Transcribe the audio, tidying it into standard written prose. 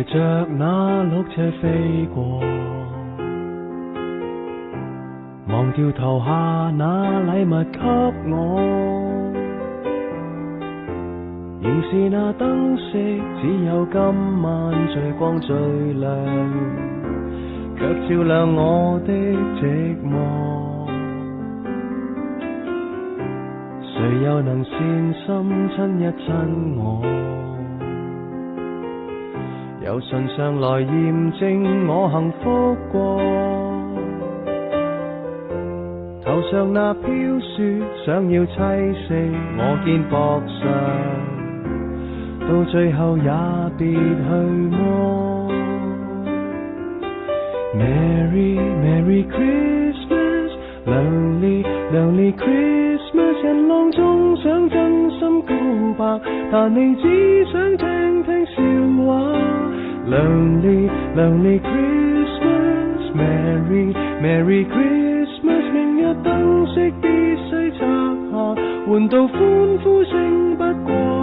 騎着那綠車飛過，忘掉投下那禮物給我，仍是那燈飾，只有今晚最光最亮，卻照亮我的寂寞。誰又能善心親一親我？由唇上來驗證我幸福過，頭上那飄雪想要棲息我肩膊上，到最後也別去摸。Merry Merry Christmas， 亮烈亮烈 Christmas， 人浪中想真心告白，但你只想聽聽笑話。亮烈亮烈 Christmas， Merry Merry Christmas， 明日燈飾必須拆下，換到歡呼聲不過。